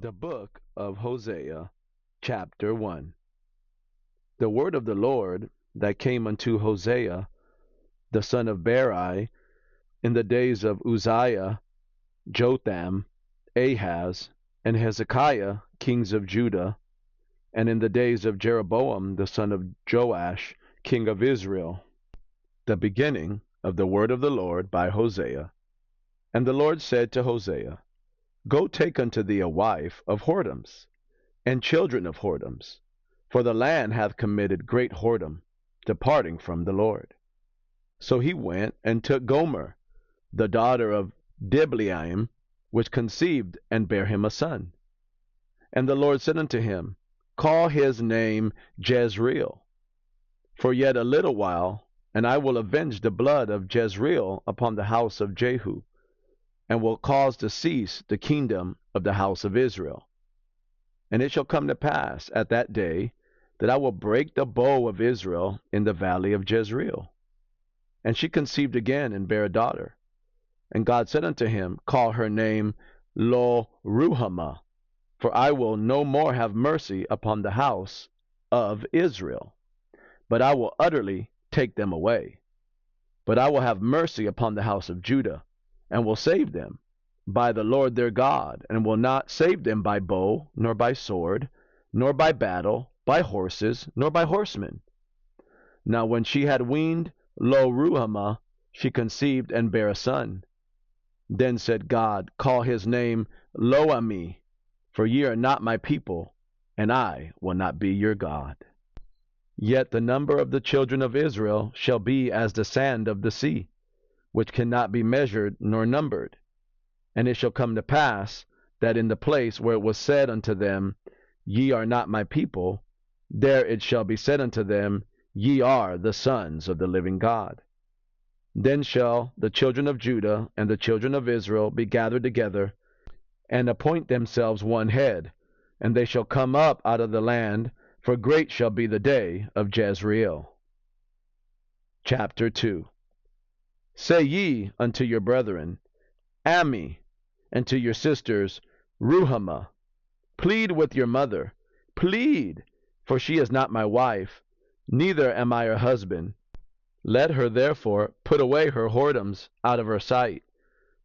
The book of Hosea, chapter 1. The word of the Lord that came unto Hosea, the son of Beri, in the days of Uzziah, Jotham, Ahaz, and Hezekiah, kings of Judah, and in the days of Jeroboam, the son of Joash, king of Israel. The beginning of the word of the Lord by Hosea. And the Lord said to Hosea, Go take unto thee a wife of whoredoms, and children of whoredoms, for the land hath committed great whoredom, departing from the Lord. So he went and took Gomer, the daughter of Diblaim, which conceived and bare him a son. And the Lord said unto him, Call his name Jezreel, for yet a little while, and I will avenge the blood of Jezreel upon the house of Jehu, and will cause to cease the kingdom of the house of Israel. And it shall come to pass at that day that I will break the bow of Israel in the valley of Jezreel. And she conceived again and bare a daughter. And God said unto him, Call her name Lo-ruhamah, for I will no more have mercy upon the house of Israel, but I will utterly take them away. But I will have mercy upon the house of Judah, and will save them by the Lord their God, and will not save them by bow, nor by sword, nor by battle, by horses, nor by horsemen. Now when she had weaned Lo-ruhamah, she conceived and bare a son. Then said God, Call his name Lo-ammi, for ye are not my people, and I will not be your God. Yet the number of the children of Israel shall be as the sand of the sea, which cannot be measured nor numbered. And it shall come to pass, that in the place where it was said unto them, Ye are not my people, there it shall be said unto them, Ye are the sons of the living God. Then shall the children of Judah and the children of Israel be gathered together, and appoint themselves one head, and they shall come up out of the land, for great shall be the day of Jezreel. Chapter 2. Say ye unto your brethren, Ammi, and to your sisters, Ruhamah. Plead with your mother, plead, for she is not my wife, neither am I her husband. Let her therefore put away her whoredoms out of her sight,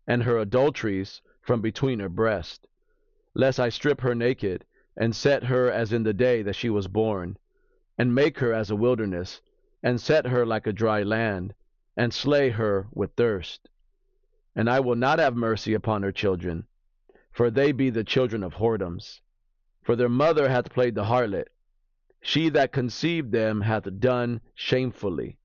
and her adulteries from between her breasts, lest I strip her naked, and set her as in the day that she was born, and make her as a wilderness, and set her like a dry land, and slay her with thirst. And I will not have mercy upon her children, for they be the children of whoredoms. For their mother hath played the harlot, she that conceived them hath done shamefully.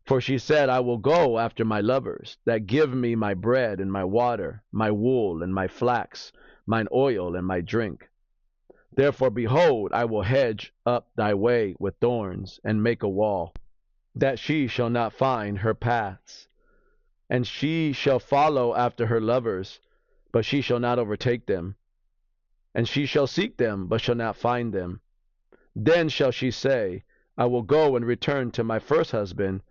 For she said, I will go after my lovers, that give me my bread and my water, my wool and my flax, mine oil and my drink. Therefore, behold, I will hedge up thy way with thorns, and make a wall, that she shall not find her paths. And she shall follow after her lovers, but she shall not overtake them. And she shall seek them, but shall not find them. Then shall she say, I will go and return to my first husband,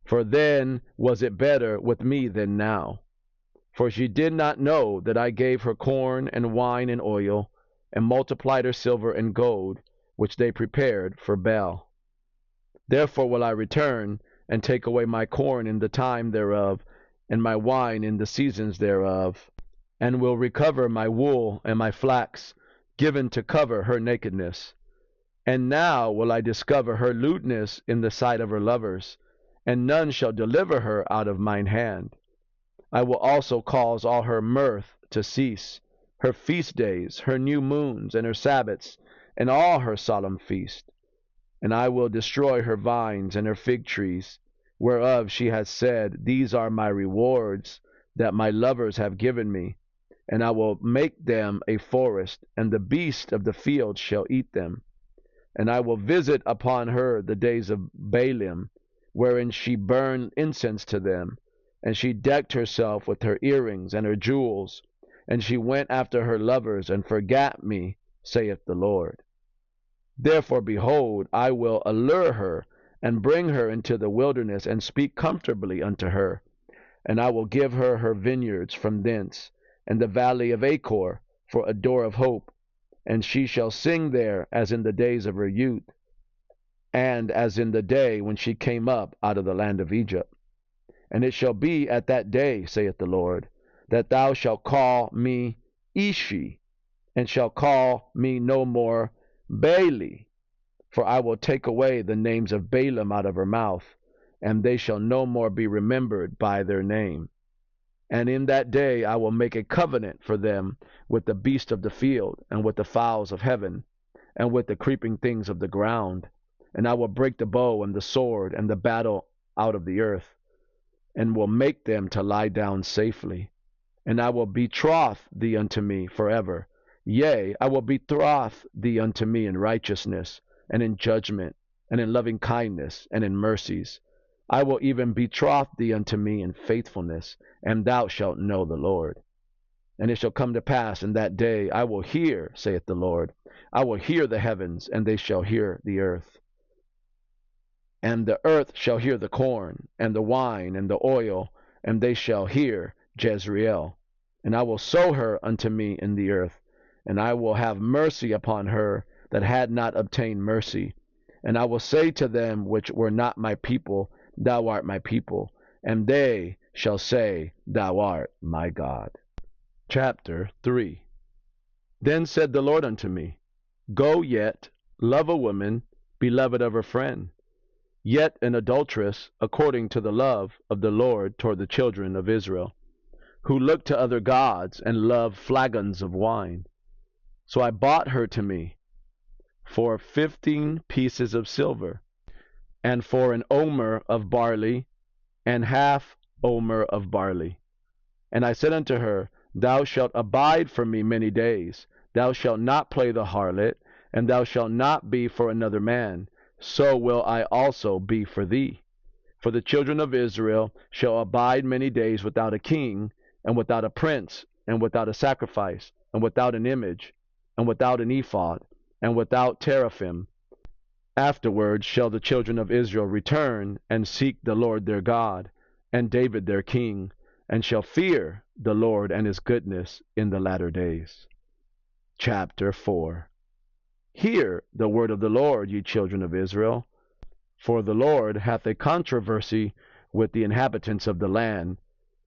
for then was it better with me than now. For she did not know that I gave her corn and wine and oil, and multiplied her silver and gold, which they prepared for Baal. Therefore will I return, and take away my corn in the time thereof, and my wine in the seasons thereof, and will recover my wool and my flax, given to cover her nakedness. And now will I discover her lewdness in the sight of her lovers, and none shall deliver her out of mine hand. I will also cause all her mirth to cease, her feast days, her new moons, and her Sabbaths, and all her solemn feasts. And I will destroy her vines and her fig trees, whereof she has said, These are my rewards that my lovers have given me. And I will make them a forest, and the beasts of the field shall eat them. And I will visit upon her the days of Baalim, wherein she burned incense to them, and she decked herself with her earrings and her jewels, and she went after her lovers, and forgat me, saith the Lord. Therefore, behold, I will allure her, and bring her into the wilderness, and speak comfortably unto her. And I will give her her vineyards from thence, and the valley of Achor for a door of hope, and she shall sing there as in the days of her youth, and as in the day when she came up out of the land of Egypt. And it shall be at that day, saith the Lord, that thou shalt call me Ishi, and shalt call me no more Baali, for I will take away the names of Balaam out of her mouth, and they shall no more be remembered by their name. And in that day I will make a covenant for them with the beast of the field, and with the fowls of heaven, and with the creeping things of the ground. And I will break the bow and the sword and the battle out of the earth, and will make them to lie down safely. And I will betroth thee unto me forever. Yea, I will betroth thee unto me in righteousness, and in judgment, and in loving kindness, and in mercies. I will even betroth thee unto me in faithfulness, and thou shalt know the Lord. And it shall come to pass in that day, I will hear, saith the Lord, I will hear the heavens, and they shall hear the earth. And the earth shall hear the corn, and the wine, and the oil, and they shall hear Jezreel. And I will sow her unto me in the earth, and I will have mercy upon her that had not obtained mercy. And I will say to them which were not my people, Thou art my people, and they shall say, Thou art my God. Chapter 3. Then said the Lord unto me, Go yet, love a woman, beloved of her friend, yet an adulteress, according to the love of the Lord toward the children of Israel, who look to other gods and love flagons of wine. So I bought her to me for 15 pieces of silver, and for an omer of barley, and half omer of barley. And I said unto her, Thou shalt abide for me many days. Thou shalt not play the harlot, and thou shalt not be for another man. So will I also be for thee. For the children of Israel shall abide many days without a king, and without a prince, and without a sacrifice, and without an image, and without an ephod, and without teraphim. Afterward shall the children of Israel return, and seek the Lord their God, and David their king, and shall fear the Lord and his goodness in the latter days. Chapter 4. Hear the word of the Lord, ye children of Israel. For the Lord hath a controversy with the inhabitants of the land,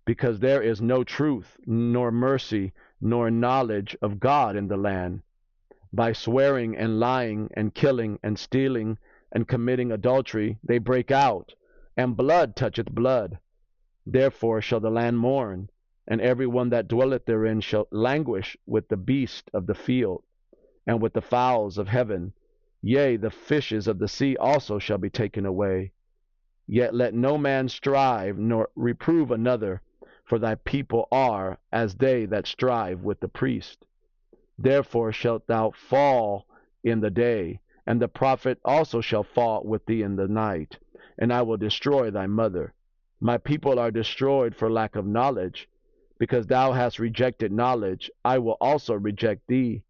because there is no truth, nor mercy, nor knowledge of God in the land. By swearing and lying and killing and stealing and committing adultery they break out, and blood toucheth blood. Therefore shall the land mourn, and every one that dwelleth therein shall languish with the beast of the field, and with the fowls of heaven. Yea, the fishes of the sea also shall be taken away. Yet let no man strive nor reprove another, for thy people are as they that strive with the priest. Therefore shalt thou fall in the day, and the prophet also shall fall with thee in the night, and I will destroy thy mother. My people are destroyed for lack of knowledge. Because thou hast rejected knowledge, I will also reject thee,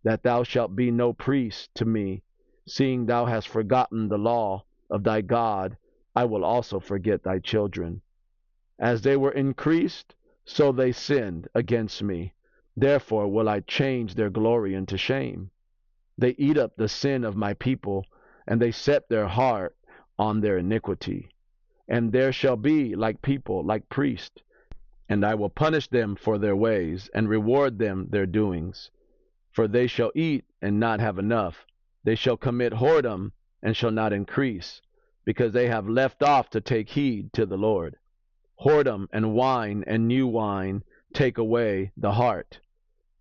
that thou shalt be no priest to me. Seeing thou hast forgotten the law of thy God, I will also forget thy children. As they were increased, so they sinned against me. Therefore will I change their glory into shame. They eat up the sin of my people, and they set their heart on their iniquity. And there shall be like people, like priests, and I will punish them for their ways, and reward them their doings. For they shall eat and not have enough. They shall commit whoredom and shall not increase, because they have left off to take heed to the Lord. Whoredom and wine and new wine take away the heart.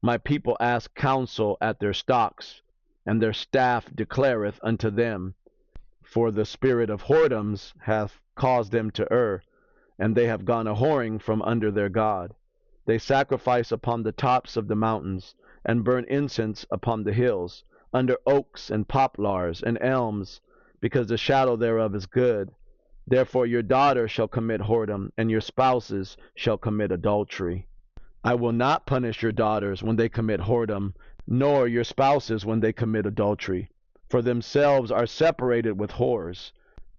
My people ask counsel at their stocks, and their staff declareth unto them. For the spirit of whoredoms hath caused them to err, and they have gone a-whoring from under their God. They sacrifice upon the tops of the mountains, and burn incense upon the hills, under oaks and poplars and elms, because the shadow thereof is good. Therefore your daughters shall commit whoredom, and your spouses shall commit adultery. I will not punish your daughters when they commit whoredom, nor your spouses when they commit adultery. For themselves are separated with whores,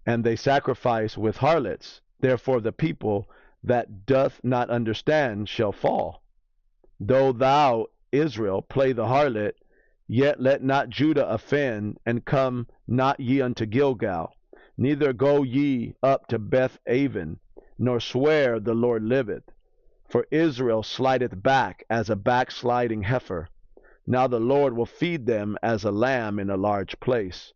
and they sacrifice with harlots. Therefore the people that doth not understand shall fall. Though thou, Israel, play the harlot, Yet let not Judah offend, and come not ye unto Gilgal, neither go ye up to Beth-aven, nor swear the Lord liveth. For Israel slideth back as a backsliding heifer. Now the Lord will feed them as a lamb in a large place.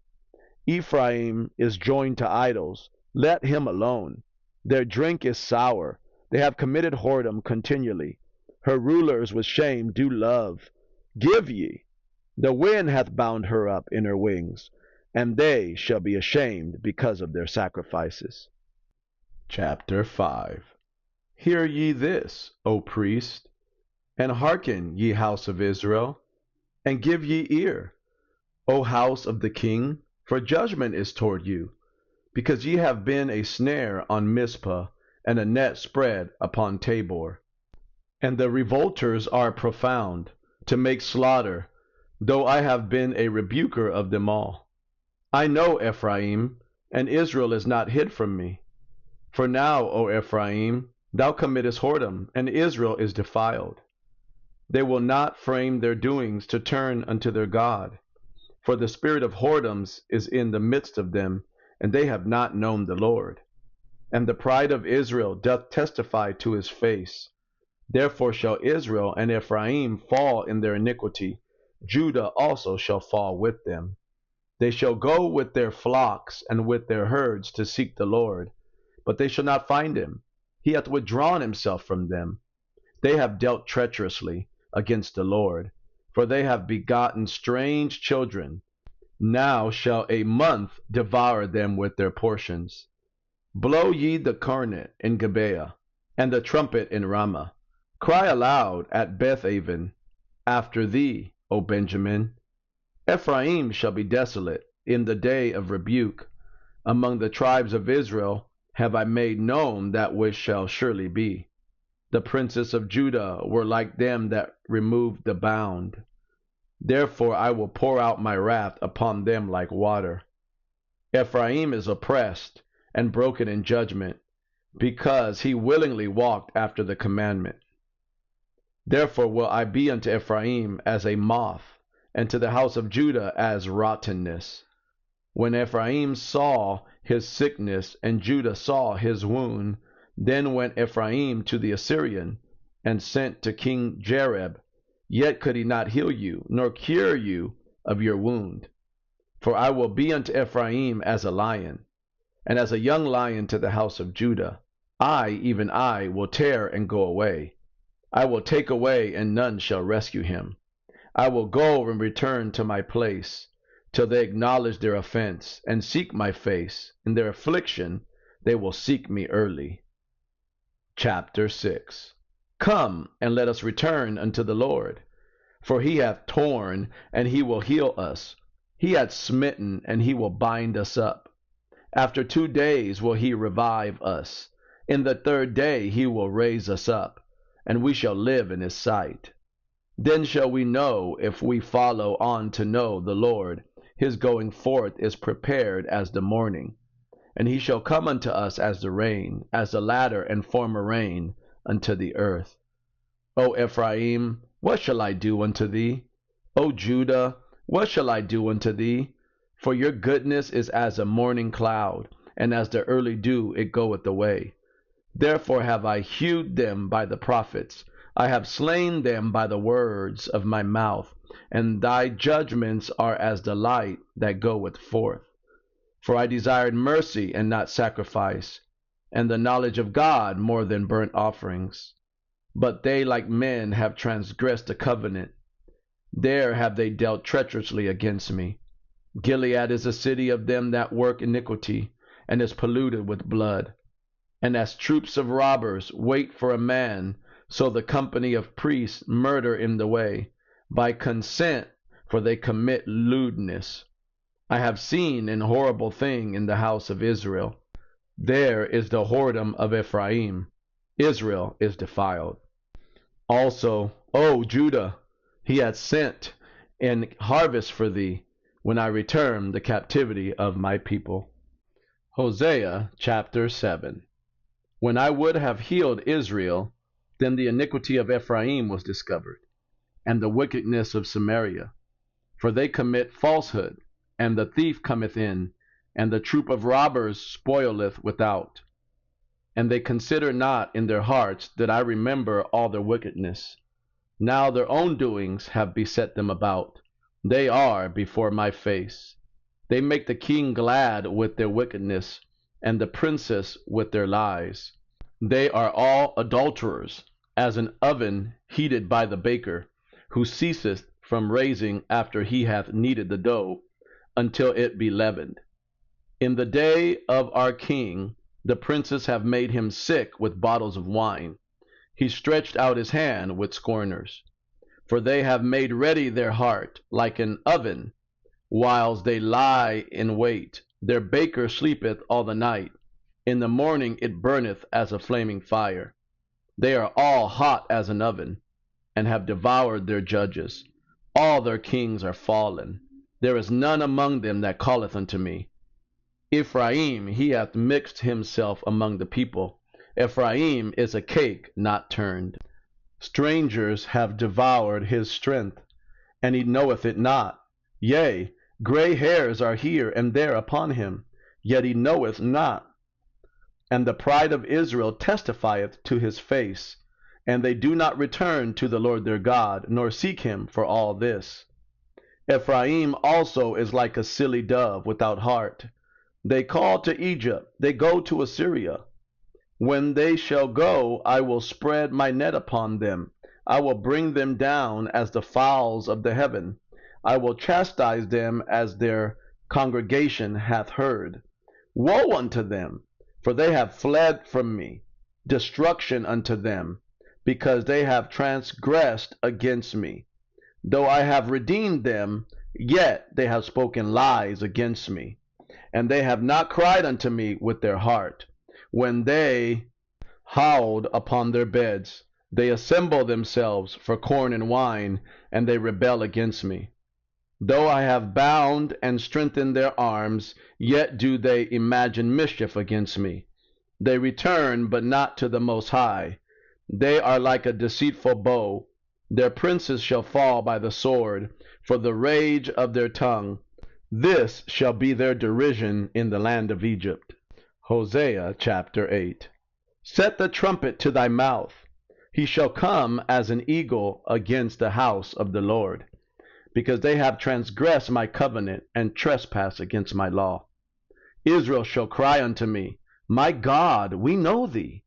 Ephraim is joined to idols. Let him alone. Their drink is sour. They have committed whoredom continually. Her rulers with shame do love. Give ye. The wind hath bound her up in her wings, and they shall be ashamed because of their sacrifices. Chapter 5. Hear ye this, O priest, and hearken, ye house of Israel, and give ye ear, O house of the king, for judgment is toward you, because ye have been a snare on Mizpah, and a net spread upon Tabor. And the revolters are profound, to make slaughter, though I have been a rebuker of them all. I know Ephraim, and Israel is not hid from me. For now, O Ephraim, thou committest whoredom, and Israel is defiled. They will not frame their doings to turn unto their God. For the spirit of whoredoms is in the midst of them, and they have not known the Lord. And the pride of Israel doth testify to his face. Therefore shall Israel and Ephraim fall in their iniquity. Judah also shall fall with them. They shall go with their flocks and with their herds to seek the Lord, but they shall not find him. He hath withdrawn himself from them. They have dealt treacherously against the Lord, for they have begotten strange children. Now shall a month devour them with their portions. Blow ye the cornet in Gibeah, and the trumpet in Ramah. Cry aloud at Beth-aven. After thee, O Benjamin. Ephraim shall be desolate in the day of rebuke. Among the tribes of Israel have I made known that which shall surely be. The princes of Judah were like them that removed the bound. Therefore I will pour out my wrath upon them like water. Ephraim is oppressed and broken in judgment, because he willingly walked after the commandment. Therefore will I be unto Ephraim as a moth, and to the house of Judah as rottenness. When Ephraim saw his sickness, and Judah saw his wound, then went Ephraim to the Assyrian, and sent to King Jareb. Yet could he not heal you, nor cure you of your wound. For I will be unto Ephraim as a lion, and as a young lion to the house of Judah. I, even I, will tear and go away. I will take away, and none shall rescue him. I will go and return to my place, till they acknowledge their offense, and seek my face. In their affliction they will seek me early. Chapter 6. Come, and let us return unto the Lord. For he hath torn, and he will heal us. He hath smitten, and he will bind us up. After 2 days will he revive us. In the 3rd day he will raise us up, and we shall live in his sight. Then shall we know, if we follow on to know the Lord. His going forth is prepared as the morning, and he shall come unto us as the rain, as the latter and former rain unto the earth. O Ephraim, what shall I do unto thee? O Judah, what shall I do unto thee? For your goodness is as a morning cloud, and as the early dew it goeth away. Therefore have I hewed them by the prophets. I have slain them by the words of my mouth, and thy judgments are as the light that goeth forth. For I desired mercy and not sacrifice, and the knowledge of God more than burnt offerings. But they like men have transgressed the covenant. There have they dealt treacherously against me. Gilead is a city of them that work iniquity, and is polluted with blood. And as troops of robbers wait for a man, so the company of priests murder in the way, by consent, for they commit lewdness. I have seen an horrible thing in the house of Israel. There is the whoredom of Ephraim. Israel is defiled. Also, O Judah, he hath sent an harvest for thee, when I return the captivity of my people. Hosea chapter 7. When I would have healed Israel, then the iniquity of Ephraim was discovered, and the wickedness of Samaria. For they commit falsehood, and the thief cometh in, and the troop of robbers spoileth without. And they consider not in their hearts that I remember all their wickedness. Now their own doings have beset them about. They are before my face. They make the king glad with their wickedness, and the princess with their lies. They are all adulterers, as an oven heated by the baker, who ceaseth from raising after he hath kneaded the dough, until it be leavened. In the day of our king, the princes have made him sick with bottles of wine. He stretched out his hand with scorners. For they have made ready their heart like an oven, whiles they lie in wait. Their baker sleepeth all the night. In the morning it burneth as a flaming fire. They are all hot as an oven, and have devoured their judges. All their kings are fallen. There is none among them that calleth unto me. Ephraim, he hath mixed himself among the people. Ephraim is a cake not turned. Strangers have devoured his strength, and he knoweth it not. Yea, gray hairs are here and there upon him, yet he knoweth not. And the pride of Israel testifieth to his face, and they do not return to the Lord their God, nor seek him for all this. Ephraim also is like a silly dove without heart. They call to Egypt, they go to Assyria. When they shall go, I will spread my net upon them. I will bring them down as the fowls of the heaven. I will chastise them as their congregation hath heard. Woe unto them, for they have fled from me. Destruction unto them, because they have transgressed against me. Though I have redeemed them, yet they have spoken lies against me. And they have not cried unto me with their heart. When they howled upon their beds, they assemble themselves for corn and wine, and they rebel against me. Though I have bound and strengthened their arms, yet do they imagine mischief against me. They return, but not to the Most High. They are like a deceitful bow. Their princes shall fall by the sword, for the rage of their tongue. This shall be their derision in the land of Egypt. Hosea chapter 8. Set the trumpet to thy mouth. He shall come as an eagle against the house of the Lord, because they have transgressed my covenant and trespassed against my law. Israel shall cry unto me, My God, we know thee.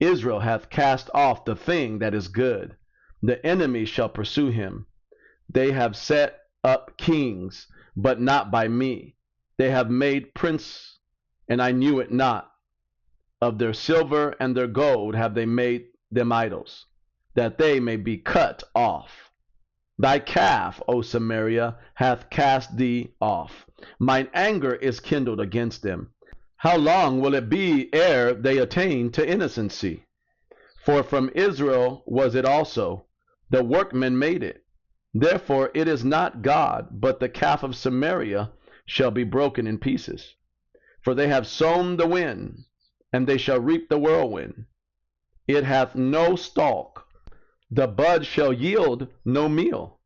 Israel hath cast off the thing that is good. The enemy shall pursue him. They have set up kings, but not by me. They have made prince, and I knew it not. Of their silver and their gold have they made them idols, that they may be cut off. Thy calf, O Samaria, hath cast thee off. Mine anger is kindled against them. How long will it be ere they attain to innocency? For from Israel was it also. The workmen made it. Therefore it is not God, but the calf of Samaria shall be broken in pieces. For they have sown the wind, and they shall reap the whirlwind. It hath no stalk. The bud shall yield no meal.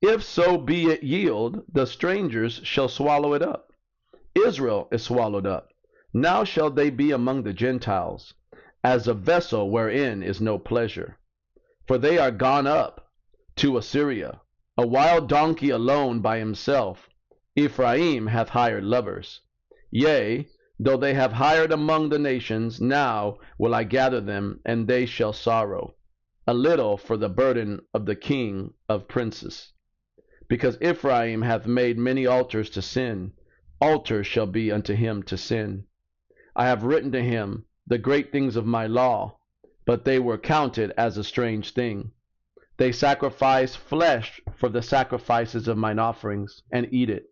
If so be it yield, the strangers shall swallow it up. Israel is swallowed up. Now shall they be among the Gentiles, as a vessel wherein is no pleasure. For they are gone up to Assyria, a wild donkey alone by himself. Ephraim hath hired lovers. Yea, though they have hired among the nations, now will I gather them, and they shall sorrow a little for the burden of the king of princes. Because Ephraim hath made many altars to sin, altars shall be unto him to sin. I have written to him the great things of my law, but they were counted as a strange thing. They sacrifice flesh for the sacrifices of mine offerings, and eat it.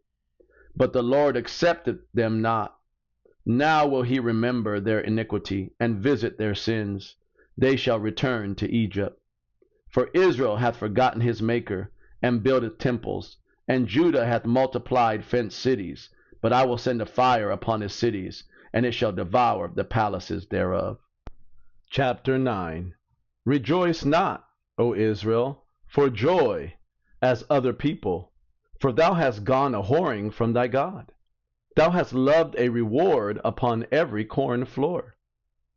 But the Lord accepted them not. Now will he remember their iniquity, and visit their sins. They shall return to Egypt. For Israel hath forgotten his Maker, and buildeth temples, and Judah hath multiplied fenced cities. But I will send a fire upon his cities, and it shall devour the palaces thereof. Chapter 9. Rejoice not, O Israel, for joy, as other people. For thou hast gone a whoring from thy God. Thou hast loved a reward upon every corn floor.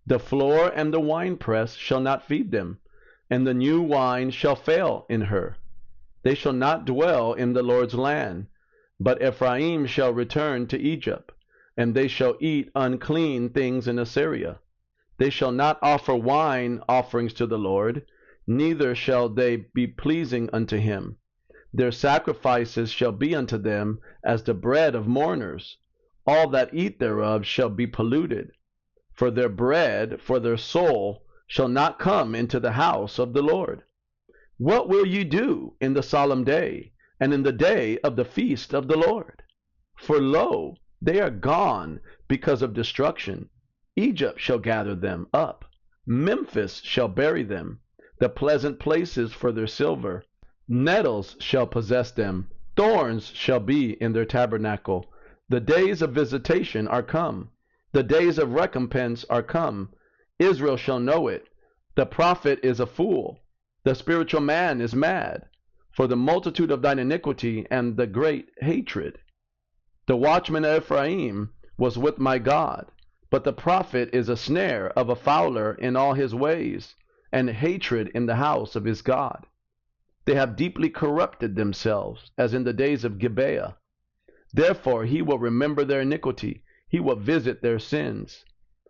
The floor and the winepress shall not feed them, and the new wine shall fail in her. They shall not dwell in the Lord's land, but Ephraim shall return to Egypt, and they shall eat unclean things in Assyria. They shall not offer wine offerings to the Lord, neither shall they be pleasing unto him. Their sacrifices shall be unto them as the bread of mourners. All that eat thereof shall be polluted. For their bread, for their soul, shall not come into the house of the Lord. What will ye do in the solemn day, and in the day of the feast of the Lord? For lo, they are gone because of destruction. Egypt shall gather them up. Memphis shall bury them, the pleasant places for their silver. Nettles shall possess them. Thorns shall be in their tabernacle. The days of visitation are come. The days of recompense are come. Israel shall know it. The prophet is a fool. The spiritual man is mad, for the multitude of thine iniquity and the great hatred. The watchman of Ephraim was with my God, but the prophet is a snare of a fowler in all his ways, and hatred in the house of his God. They have deeply corrupted themselves, as in the days of Gibeah. Therefore he will remember their iniquity, he will visit their sins.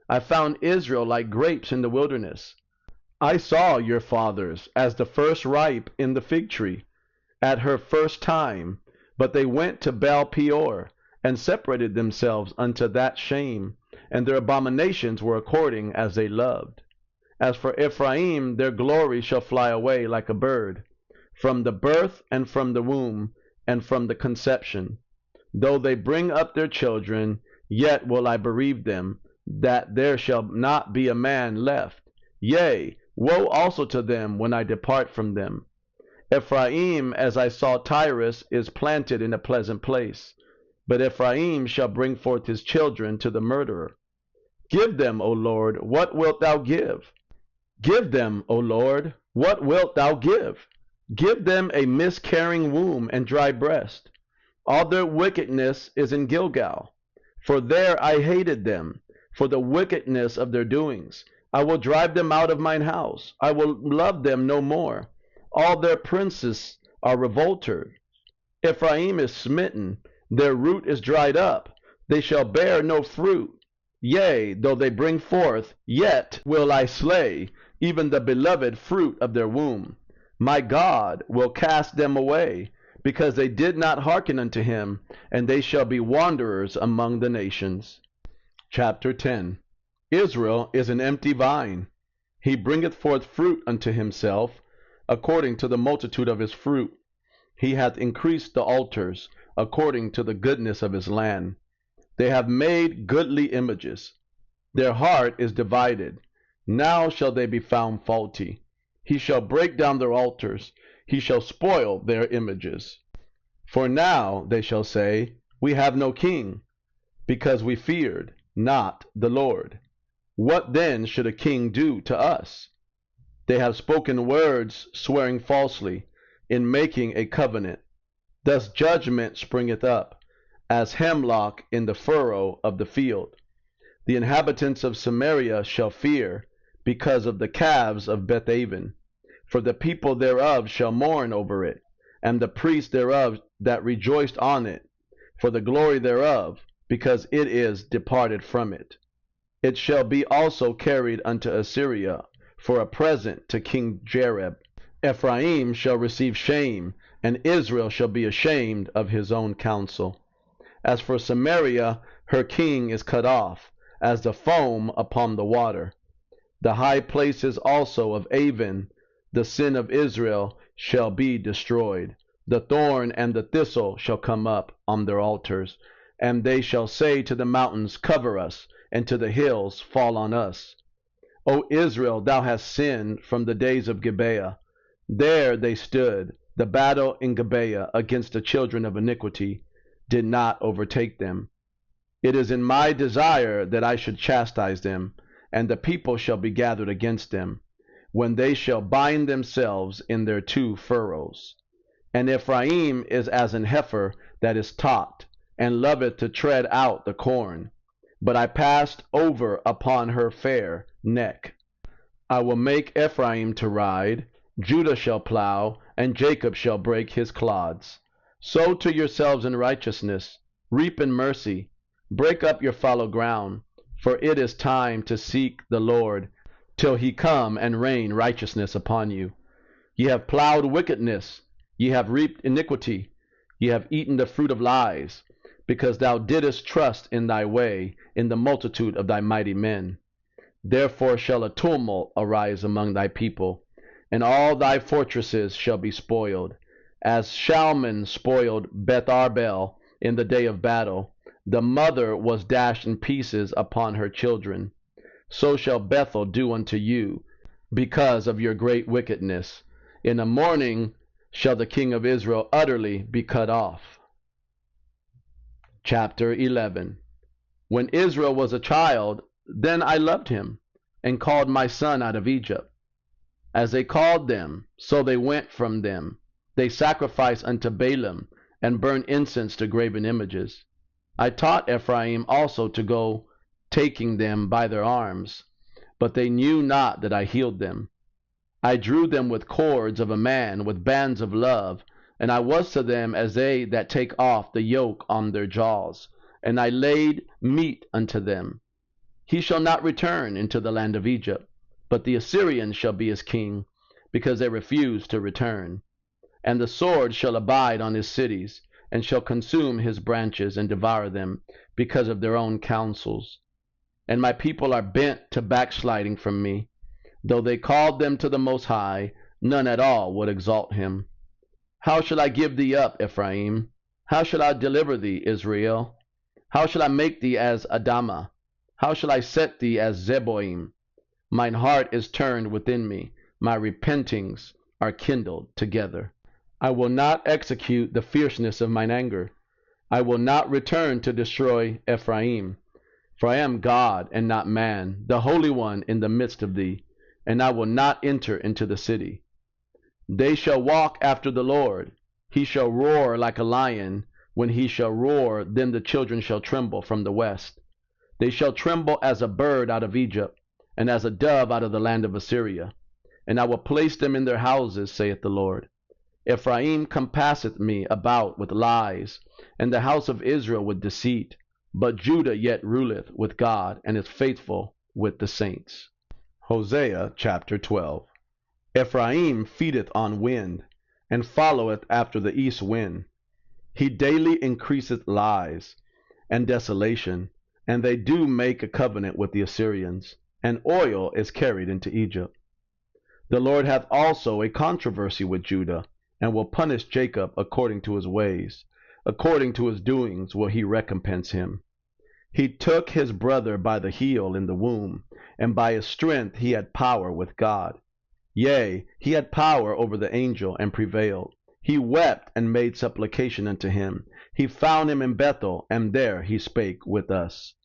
I found Israel like grapes in the wilderness. I saw your fathers as the first ripe in the fig tree, at her first time, but they went to Baal Peor, and separated themselves unto that shame, and their abominations were according as they loved. As for Ephraim, their glory shall fly away like a bird, from the birth and from the womb, and from the conception. Though they bring up their children, yet will I bereave them, that there shall not be a man left. Yea, woe also to them when I depart from them. Ephraim, as I saw Tyrus, is planted in a pleasant place, but Ephraim shall bring forth his children to the murderer. Give them, O Lord, what wilt thou give? Give them, O Lord, what wilt thou give? Give them a miscarrying womb and dry breast. All their wickedness is in Gilgal, for there I hated them, for the wickedness of their doings. I will drive them out of mine house. I will love them no more. All their princes are revolters. Ephraim is smitten, their root is dried up. They shall bear no fruit. Yea, though they bring forth, yet will I slay, even the beloved fruit of their womb. My God will cast them away, because they did not hearken unto him, and they shall be wanderers among the nations. Chapter 10. Israel is an empty vine. He bringeth forth fruit unto himself, according to the multitude of his fruit. He hath increased the altars, according to the goodness of his land. They have made goodly images. Their heart is divided. Now shall they be found faulty. He shall break down their altars. He shall spoil their images. For now they shall say, We have no king, because we feared not the Lord. What then should a king do to us? They have spoken words, swearing falsely, in making a covenant. Thus judgment springeth up, as hemlock in the furrow of the field. The inhabitants of Samaria shall fear, because of the calves of Bethaven. For the people thereof shall mourn over it, and the priests thereof that rejoiced on it, for the glory thereof, because it is departed from it. It shall be also carried unto Assyria, for a present to King Jareb. Ephraim shall receive shame, and Israel shall be ashamed of his own counsel. As for Samaria, her king is cut off, as the foam upon the water. The high places also of Avon, the sin of Israel, shall be destroyed. The thorn and the thistle shall come up on their altars, and they shall say to the mountains, Cover us, and to the hills, Fall on us. O Israel, thou hast sinned from the days of Gibeah. There they stood. The battle in Gibeah against the children of iniquity did not overtake them. It is in my desire that I should chastise them, and the people shall be gathered against them, when they shall bind themselves in their two furrows. And Ephraim is as an heifer that is taught, and loveth to tread out the corn. But I passed over upon her fair neck. I will make Ephraim to ride, Judah shall plow, and Jacob shall break his clods. Sow to yourselves in righteousness, reap in mercy, break up your fallow ground, for it is time to seek the Lord, till he come and rain righteousness upon you. Ye have plowed wickedness, ye have reaped iniquity, ye have eaten the fruit of lies, because thou didst trust in thy way, in the multitude of thy mighty men. Therefore shall a tumult arise among thy people, and all thy fortresses shall be spoiled. As Shalman spoiled Beth Arbel in the day of battle, the mother was dashed in pieces upon her children. So shall Bethel do unto you, because of your great wickedness. In the morning shall the king of Israel utterly be cut off. Chapter 11. When Israel was a child, then I loved him, and called my son out of Egypt. As they called them, so they went from them. They sacrificed unto Baalim, and burned incense to graven images. I taught Ephraim also to go, taking them by their arms, but they knew not that I healed them. I drew them with cords of a man, with bands of love, and I was to them as they that take off the yoke on their jaws, and I laid meat unto them. He shall not return into the land of Egypt, but the Assyrian shall be his king, because they refuse to return. And the sword shall abide on his cities, and shall consume his branches and devour them, because of their own counsels. And my people are bent to backsliding from me. Though they called them to the Most High, none at all would exalt him. How shall I give thee up, Ephraim? How shall I deliver thee, Israel? How shall I make thee as Adamah? How shall I set thee as Zeboim? Mine heart is turned within me, my repentings are kindled together. I will not execute the fierceness of mine anger. I will not return to destroy Ephraim. For I am God and not man, the Holy One in the midst of thee, and I will not enter into the city. They shall walk after the Lord. He shall roar like a lion. When he shall roar, then the children shall tremble from the west. They shall tremble as a bird out of Egypt, and as a dove out of the land of Assyria. And I will place them in their houses, saith the Lord. Ephraim compasseth me about with lies, and the house of Israel with deceit. But Judah yet ruleth with God, and is faithful with the saints. Hosea chapter 12. Ephraim feedeth on wind, and followeth after the east wind. He daily increaseth lies and desolation, and they do make a covenant with the Assyrians, and oil is carried into Egypt. The Lord hath also a controversy with Judah, and will punish Jacob according to his ways. According to his doings will he recompense him. He took his brother by the heel in the womb, and by his strength he had power with God. Yea, he had power over the angel, and prevailed. He wept and made supplication unto him. He found him in Bethel, and there he spake with us.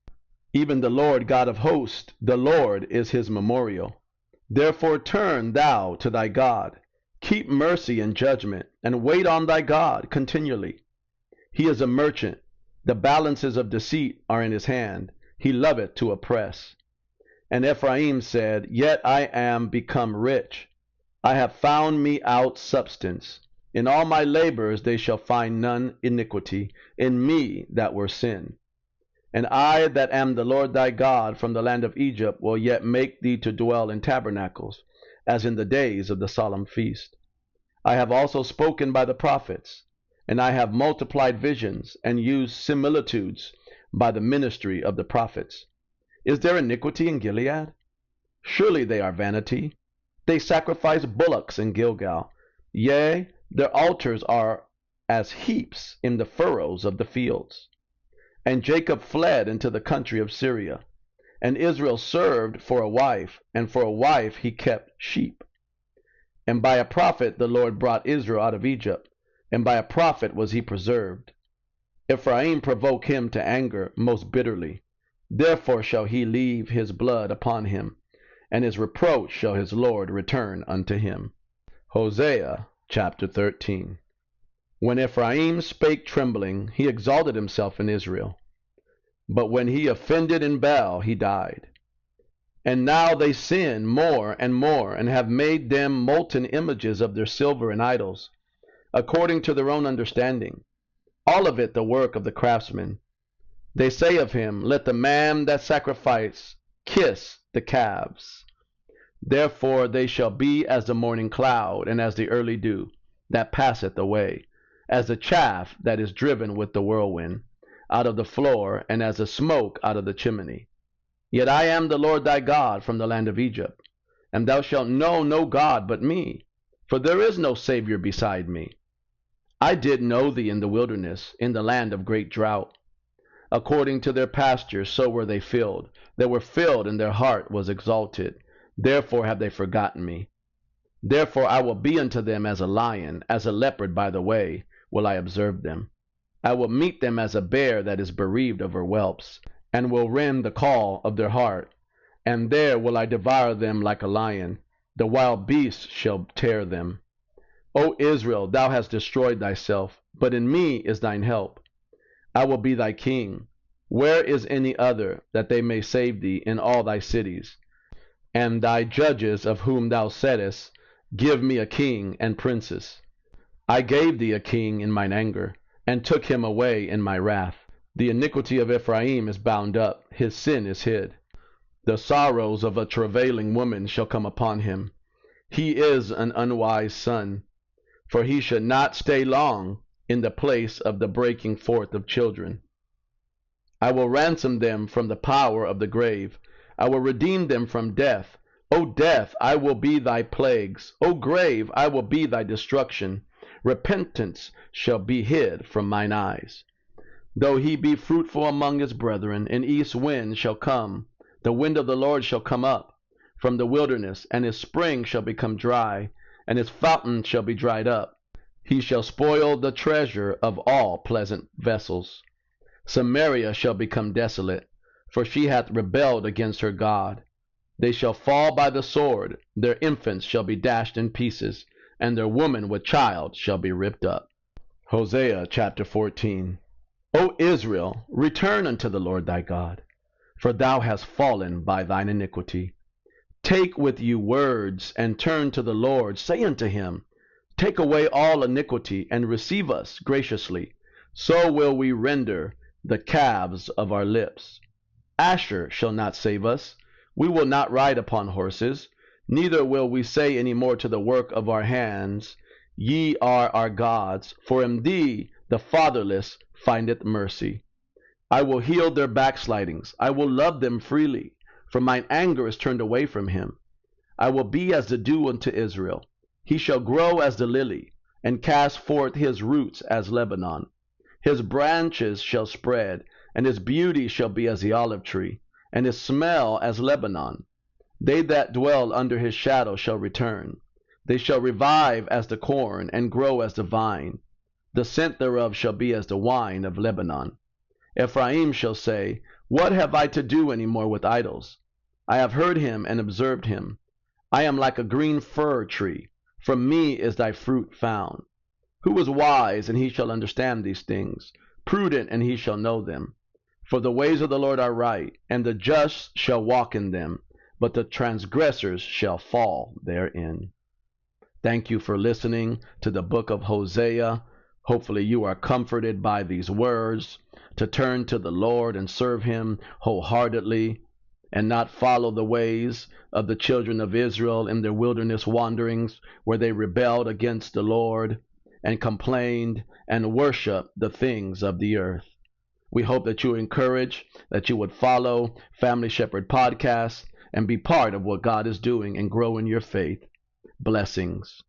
Even the Lord God of hosts, the Lord is his memorial. Therefore turn thou to thy God. Keep mercy and judgment, and wait on thy God continually. He is a merchant. The balances of deceit are in his hand. He loveth to oppress. And Ephraim said, Yet I am become rich. I have found me out substance. In all my labors they shall find none iniquity. In me that were sin. And I that am the Lord thy God from the land of Egypt will yet make thee to dwell in tabernacles, as in the days of the solemn feast. I have also spoken by the prophets, and I have multiplied visions, and used similitudes by the ministry of the prophets. Is there iniquity in Gilead? Surely they are vanity. They sacrifice bullocks in Gilgal. Yea, their altars are as heaps in the furrows of the fields. And Jacob fled into the country of Syria. And Israel served for a wife, and for a wife he kept sheep. And by a prophet the Lord brought Israel out of Egypt, and by a prophet was he preserved. Ephraim provoked him to anger most bitterly. Therefore shall he leave his blood upon him, and his reproach shall his Lord return unto him. Hosea chapter 13. When Ephraim spake trembling, he exalted himself in Israel. But when he offended in Baal, he died. And now they sin more, and have made them molten images of their silver and idols, according to their own understanding, all of it the work of the craftsmen. They say of him, Let the man that sacrifice kiss the calves. Therefore they shall be as the morning cloud, and as the early dew, that passeth away, as the chaff that is driven with the whirlwind out of the floor, and as the smoke out of the chimney. Yet I am the Lord thy God from the land of Egypt, and thou shalt know no God but me, for there is no Savior beside me. I did know thee in the wilderness, in the land of great drought. According to their pastures, so were they filled. They were filled, and their heart was exalted. Therefore have they forgotten me. Therefore I will be unto them as a lion, as a leopard by the way will I observe them. I will meet them as a bear that is bereaved of her whelps, and will rend the caul of their heart. And there will I devour them like a lion. The wild beasts shall tear them. O Israel, thou hast destroyed thyself, but in me is thine help. I will be thy king. Where is any other, that they may save thee in all thy cities? And thy judges, of whom thou saidst, Give me a king and princes. I gave thee a king in mine anger, and took him away in my wrath. The iniquity of Ephraim is bound up, his sin is hid. The sorrows of a travailing woman shall come upon him. He is an unwise son, for he should not stay long in the place of the breaking forth of children. I will ransom them from the power of the grave. I will redeem them from death. O death, I will be thy plagues. O grave, I will be thy destruction. Repentance shall be hid from mine eyes. Though he be fruitful among his brethren, an east wind shall come. The wind of the Lord shall come up from the wilderness, and his spring shall become dry, and his fountain shall be dried up. He shall spoil the treasure of all pleasant vessels. Samaria shall become desolate, for she hath rebelled against her God. They shall fall by the sword, their infants shall be dashed in pieces, and their woman with child shall be ripped up. Hosea chapter 14. O Israel, return unto the Lord thy God, for thou hast fallen by thine iniquity. Take with you words, and turn to the Lord. Say unto him, Take away all iniquity, and receive us graciously. So will we render the calves of our lips. Asher shall not save us. We will not ride upon horses, neither will we say any more to the work of our hands, Ye are our gods, for in thee the fatherless findeth mercy. I will heal their backslidings. I will love them freely, for mine anger is turned away from him. I will be as the dew unto Israel. He shall grow as the lily, and cast forth his roots as Lebanon. His branches shall spread, and his beauty shall be as the olive tree, and his smell as Lebanon. They that dwell under his shadow shall return. They shall revive as the corn, and grow as the vine. The scent thereof shall be as the wine of Lebanon. Ephraim shall say, What have I to do any more with idols? I have heard him and observed him. I am like a green fir tree. From me is thy fruit found. Who is wise, and he shall understand these things? Prudent, and he shall know them. For the ways of the Lord are right, and the just shall walk in them, but the transgressors shall fall therein. Thank you for listening to the book of Hosea. Hopefully you are comforted by these words to turn to the Lord and serve him wholeheartedly, and not follow the ways of the children of Israel in their wilderness wanderings, where they rebelled against the Lord and complained and worshiped the things of the earth. We hope that you are encouraged, that you would follow Family Shepherd Podcast and be part of what God is doing and grow in your faith. Blessings.